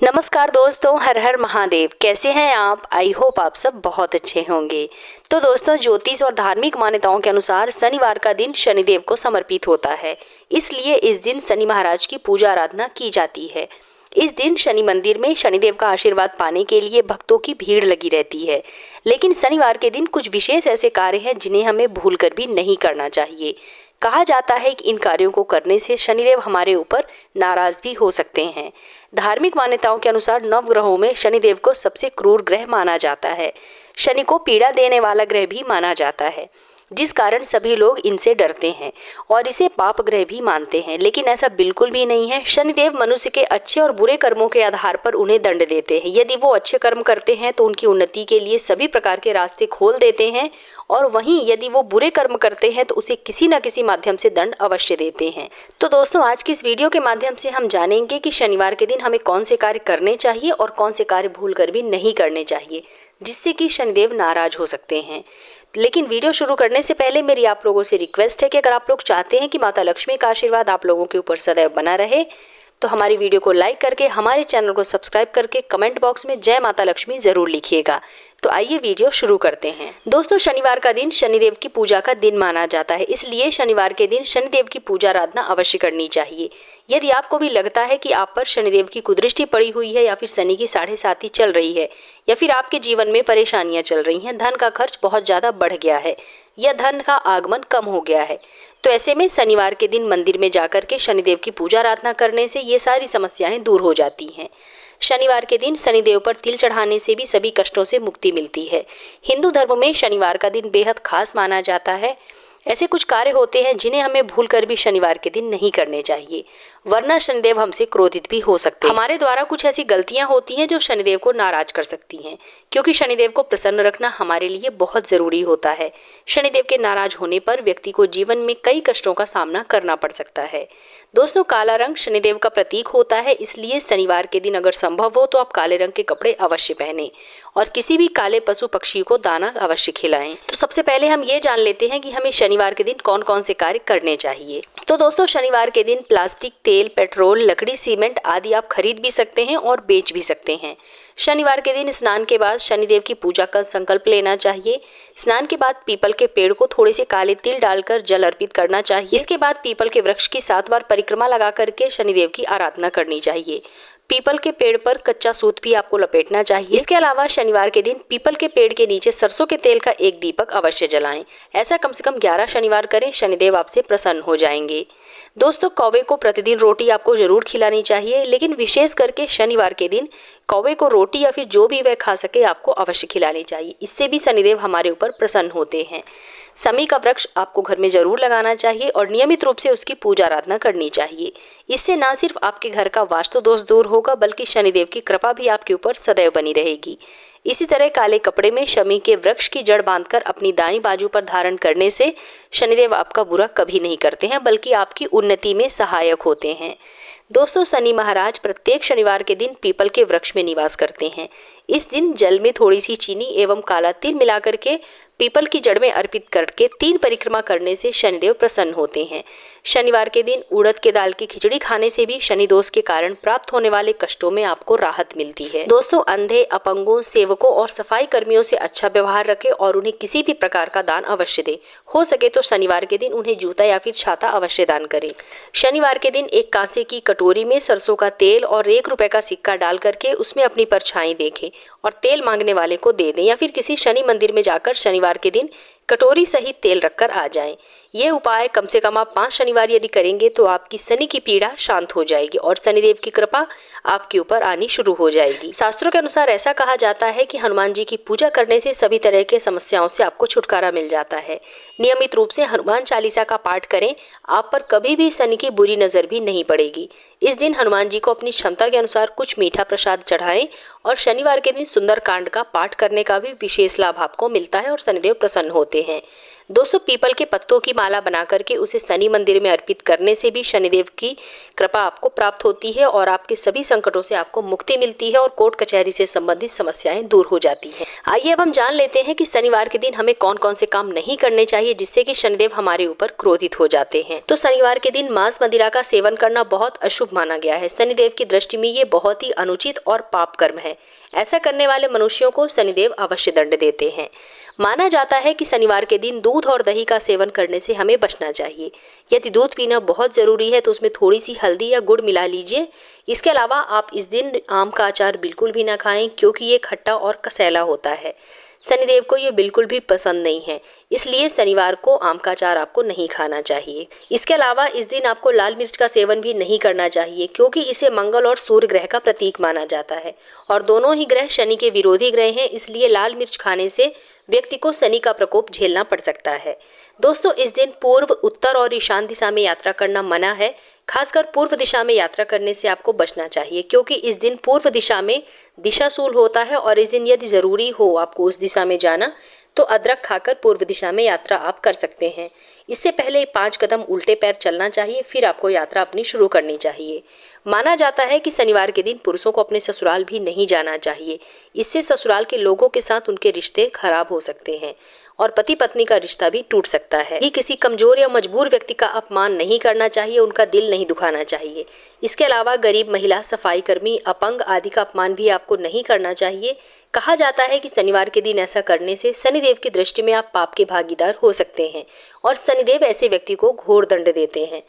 नमस्कार दोस्तों, हर हर महादेव। कैसे हैं आप? आई होप आप सब बहुत अच्छे होंगे। तो दोस्तों, ज्योतिष और धार्मिक मान्यताओं के अनुसार शनिवार का दिन शनिदेव को समर्पित होता है, इसलिए इस दिन शनि महाराज की पूजा आराधना की जाती है। इस दिन शनि मंदिर में शनिदेव का आशीर्वाद पाने के लिए भक्तों की भीड़ लगी रहती है। लेकिन शनिवार के दिन कुछ विशेष ऐसे कार्य हैं जिन्हें हमें भूलकर भी नहीं करना चाहिए। कहा जाता है कि इन कार्यों को करने से शनिदेव हमारे ऊपर नाराज भी हो सकते हैं। धार्मिक मान्यताओं के अनुसार नवग्रहों में शनिदेव को सबसे क्रूर ग्रह माना जाता है। शनि को पीड़ा देने वाला ग्रह भी माना जाता है, जिस कारण सभी लोग इनसे डरते हैं और इसे पाप ग्रह भी मानते हैं। लेकिन ऐसा बिल्कुल भी नहीं है। शनिदेव मनुष्य के अच्छे और बुरे कर्मों के आधार पर उन्हें दंड देते हैं। यदि वो अच्छे कर्म करते हैं तो उनकी उन्नति के लिए सभी प्रकार के रास्ते खोल देते हैं, और वहीं यदि वो बुरे कर्म करते हैं तो उसे किसी न किसी माध्यम से दंड अवश्य देते हैं। तो दोस्तों, आज की इस वीडियो के माध्यम से हम जानेंगे कि शनिवार के दिन हमें कौन से कार्य करने चाहिए और कौन से कार्य भूलकर भी नहीं करने चाहिए, जिससे कि शनिदेव नाराज हो सकते हैं। लेकिन वीडियो शुरू करने से पहले मेरी आप लोगों से रिक्वेस्ट है कि अगर आप लोग चाहते हैं कि माता लक्ष्मी का आशीर्वाद आप लोगों के ऊपर सदैव बना रहे, तो हमारी वीडियो को लाइक करके हमारे चैनल को सब्सक्राइब करके कमेंट बॉक्स में जय माता लक्ष्मी जरूर लिखिएगा। तो आइए वीडियो शुरू करते हैं। दोस्तों, शनिवार का दिन शनिदेव की पूजा का दिन माना जाता है, इसलिए शनिवार के दिन शनिदेव की पूजा आराधना अवश्य करनी चाहिए। यदि आपको भी लगता है कि आप पर शनिदेव की कुदृष्टि पड़ी हुई है, या फिर शनि की 7.5 चल रही है, या फिर आपके जीवन में परेशानियां चल रही हैं, धन का खर्च बहुत ज्यादा बढ़ गया है, या धन का आगमन कम हो गया है, तो ऐसे में शनिवार के दिन मंदिर में जाकर के शनिदेव की पूजा आराधना करने से ये सारी समस्याएं दूर हो जाती हैं। शनिवार के दिन शनिदेव पर तिल चढ़ाने से भी सभी कष्टों से मुक्ति मिलती है। हिंदू धर्म में शनिवार का दिन बेहद खास माना जाता है। ऐसे कुछ कार्य होते हैं जिन्हें हमें भूलकर भी शनिवार के दिन नहीं करने चाहिए, वरना शनिदेव हमसे क्रोधित भी हो सकते हैं। हमारे द्वारा कुछ ऐसी गलतियां होती हैं जो शनिदेव को नाराज कर सकती हैं, क्योंकि शनिदेव को प्रसन्न रखना हमारे लिए बहुत जरूरी होता है। शनिदेव के नाराज होने पर व्यक्ति को जीवन में कई कष्टों का सामना करना पड़ सकता है। दोस्तों, काला रंग शनिदेव का प्रतीक होता है, इसलिए शनिवार के दिन अगर संभव हो तो आप काले रंग के कपड़े अवश्य पहने और किसी भी काले पशु पक्षी को दाना अवश्य खिलाएं। तो सबसे पहले हम ये जान लेते हैं कि हमें शनिवार के दिन कौन कौन से कार्य करने चाहिए। तो दोस्तों, शनिवार के दिन प्लास्टिक, तेल, पेट्रोल, लकड़ी, सीमेंट आदि आप खरीद भी सकते हैं और बेच भी सकते हैं। शनिवार के दिन स्नान के बाद शनिदेव की पूजा का संकल्प लेना चाहिए। स्नान के बाद पीपल के पेड़ को थोड़े से काले तिल डालकर जल अर्पित करना चाहिए। इसके बाद पीपल के वृक्ष की 7 बार परिक्रमा लगा करके शनिदेव की आराधना करनी चाहिए। पीपल के पेड़ पर कच्चा सूत भी आपको लपेटना चाहिए। इसके अलावा शनिवार के दिन पीपल के पेड़ के नीचे सरसों के तेल का एक दीपक अवश्य जलाएं। ऐसा कम से कम 11 शनिवार करें, शनिदेव आपसे प्रसन्न हो जाएंगे। दोस्तों, कौवे को प्रतिदिन रोटी आपको जरूर खिलानी चाहिए, लेकिन विशेष करके शनिवार के दिन कौवे को रोटी या फिर जो भी वह खा सके आपको अवश्य खिलानी चाहिए। इससे भी शनिदेव हमारे ऊपर प्रसन्न होते हैं। शमी का वृक्ष आपको घर में जरूर लगाना चाहिए और नियमित रूप से उसकी पूजा आराधना करनी चाहिए। इससे न सिर्फ आपके घर का वास्तु दोष दूर होगा, बल्कि शनिदेव की कृपा भी आपके ऊपर सदैव बनी रहेगी। इसी तरह काले कपड़े में शमी के वृक्ष की जड़ बांधकर अपनी दाईं बाजू पर धारण करने से शनिदेव आपका बुरा कभी नहीं करते हैं, बल्कि आपकी उन्नति में सहायक होते हैं। दोस्तों, शनि महाराज प्रत्येक शनिवार के दिन पीपल के वृक्ष में निवास करते हैं। इस दिन जल में थोड़ी सी चीनी एवं काला तिल मिलाकर के पीपल की जड़ में अर्पित करके 3 परिक्रमा करने से शनिदेव प्रसन्न होते हैं। शनिवार के दिन उड़द के दाल की खिचड़ी खाने से भी शनि दोष के कारण प्राप्त होने वाले कष्टों में आपको राहत मिलती है। दोस्तों, अंधे, अपंगों, सेवकों और सफाई कर्मियों से अच्छा व्यवहार रखें और उन्हें किसी भी प्रकार का दान अवश्य दें। हो सके तो शनिवार के दिन उन्हें जूता या फिर छाता अवश्य दान करें। शनिवार के दिन एक कांसे की कटोरी में सरसों का तेल और 1 रुपए का सिक्का डाल करके उसमें अपनी परछाई देखें और तेल मांगने वाले को दे दें, या फिर किसी शनि मंदिर में जाकर शनिवार के दिन कटोरी सहित तेल रखकर आ जाएं। यह उपाय कम से कम आप 5 शनिवार यदि करेंगे तो आपकी शनि की पीड़ा शांत हो जाएगी और शनिदेव की कृपा आपके ऊपर आनी शुरू हो जाएगी। शास्त्रों के अनुसार ऐसा कहा जाता है कि हनुमान जी की पूजा करने से सभी तरह के समस्याओं से आपको छुटकारा मिल जाता है। नियमित रूप से हनुमान चालीसा का पाठ करें, आप पर कभी भी शनि की बुरी नजर भी नहीं पड़ेगी। इस दिन हनुमान जी को अपनी क्षमता के अनुसार कुछ मीठा प्रसाद चढ़ाएं और शनिवार के दिन सुंदर कांड का पाठ करने का भी विशेष लाभ आपको मिलता है और शनिदेव प्रसन्न होते हैं। दोस्तों पीपल के पत्तों की माला बना करके उसे शनि मंदिर में अर्पित करने से भी शनिदेव की कृपा आपको प्राप्त होती है और आपके सभी संकटों से आपको मुक्ति मिलती है और कोर्ट कचहरी से संबंधित समस्याएं दूर हो जाती हैं। आइए अब हम जान लेते हैं कि शनिवार के दिन हमें कौन कौन से काम नहीं करने चाहिए जिससे कि शनिदेव हमारे ऊपर क्रोधित हो जाते हैं। तो शनिवार के दिन मांस मदिरा का सेवन करना बहुत अशुभ माना गया है। शनिदेव की दृष्टि में ये बहुत ही अनुचित और पाप कर्म है। ऐसा करने वाले मनुष्यों को शनिदेव अवश्य दंड देते हैं। माना जाता है कि शनिवार के दिन दूध और दही का सेवन करने से हमें बचना चाहिए। यदि दूध पीना बहुत जरूरी है तो उसमें थोड़ी सी हल्दी या गुड़ मिला लीजिए। इसके अलावा आप इस दिन आम का अचार बिल्कुल भी ना खाएं क्योंकि ये खट्टा और कसैला होता है। शनिदेव को ये बिल्कुल भी पसंद नहीं है, इसलिए शनिवार को आम का अचार आपको नहीं खाना चाहिए। इसके अलावा इस दिन आपको लाल मिर्च का सेवन भी नहीं करना चाहिए क्योंकि इसे मंगल और सूर्य ग्रह का प्रतीक माना जाता है और दोनों ही ग्रह शनि के विरोधी ग्रह हैं, इसलिए लाल मिर्च खाने से व्यक्ति को शनि का प्रकोप झेलना पड़ सकता है। दोस्तों इस दिन पूर्व, उत्तर और ईशान दिशा में यात्रा करना मना है। खासकर पूर्व दिशा में यात्रा करने से आपको बचना चाहिए क्योंकि इस दिन पूर्व दिशा में दिशाशूल होता है और इस दिन यदि जरूरी हो आपको उस दिशा में जाना तो अदरक खाकर पूर्व दिशा में यात्रा आप कर सकते हैं। इससे पहले 5 कदम उल्टे पैर चलना चाहिए, फिर आपको यात्रा अपनी शुरू करनी चाहिए। माना जाता है कि शनिवार के दिन पुरुषों को अपने ससुराल भी नहीं जाना चाहिए। इससे ससुराल के लोगों के साथ उनके रिश्ते खराब हो सकते हैं और पति पत्नी का रिश्ता भी टूट सकता है। ये किसी कमजोर या मजबूर व्यक्ति का अपमान नहीं करना चाहिए, उनका दिल नहीं दुखाना चाहिए। इसके अलावा गरीब महिला, सफाई कर्मी, अपंग आदि का अपमान भी आपको नहीं करना चाहिए। कहा जाता है कि शनिवार के दिन ऐसा करने से शनिदेव की दृष्टि में आप पाप के भागीदार हो सकते हैं और शनिदेव ऐसे व्यक्ति को घोर दंड देते हैं।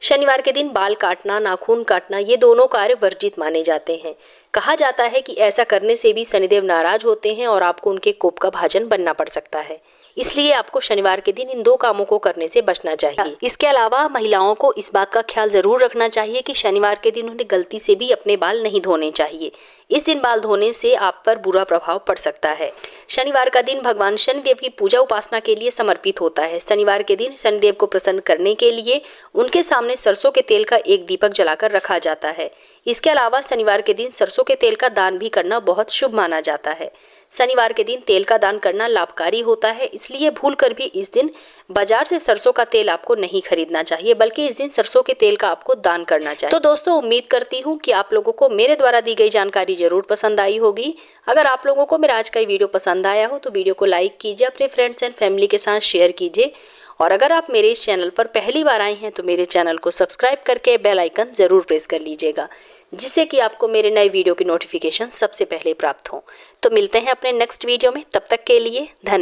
शनिवार के दिन बाल काटना, नाखून काटना ये दोनों कार्य वर्जित माने जाते हैं। कहा जाता है कि ऐसा करने से भी शनिदेव नाराज होते हैं और आपको उनके कोप का भाजन बनना पड़ सकता है। इसलिए आपको शनिवार के दिन इन 2 कामों को करने से बचना चाहिए। इसके अलावा महिलाओं को इस बात का ख्याल जरूर रखना चाहिए कि शनिवार के दिन उन्हें गलती से भी अपने बाल नहीं धोने चाहिए। इस दिन बाल धोने से आप पर बुरा प्रभाव पड़ सकता है। शनिवार का दिन भगवान शनिदेव की पूजा उपासना के लिए समर्पित होता है। शनिवार के दिन शनिदेव को प्रसन्न करने के लिए उनके सामने सरसों के तेल का एक दीपक जलाकर रखा जाता है। इसके अलावा शनिवार के दिन सरसों के तेल का दान भी करना बहुत शुभ माना जाता है। शनिवार के दिन तेल का दान करना लाभकारी होता है, इसलिए भूलकर भी इस दिन बाजार से सरसों का तेल आपको नहीं खरीदना चाहिए, बल्कि इस दिन सरसों के तेल का आपको दान करना चाहिए। तो दोस्तों उम्मीद करती हूँ कि आप लोगों को मेरे द्वारा दी गई जानकारी जरूर पसंद आई होगी। अगर आप लोगों को मेरा आज का वीडियो पसंद आया हो तो वीडियो को लाइक कीजिए, अपने फ्रेंड्स एंड फैमिली के साथ शेयर कीजिए और अगर आप मेरे इस चैनल पर पहली बार आए हैं तो मेरे चैनल को सब्सक्राइब करके बेल आइकन जरूर प्रेस कर लीजिएगा, जिससे कि आपको मेरे नए वीडियो की नोटिफिकेशन सबसे पहले प्राप्त हो। तो मिलते हैं अपने नेक्स्ट वीडियो में, तब तक के लिए धन्यवाद।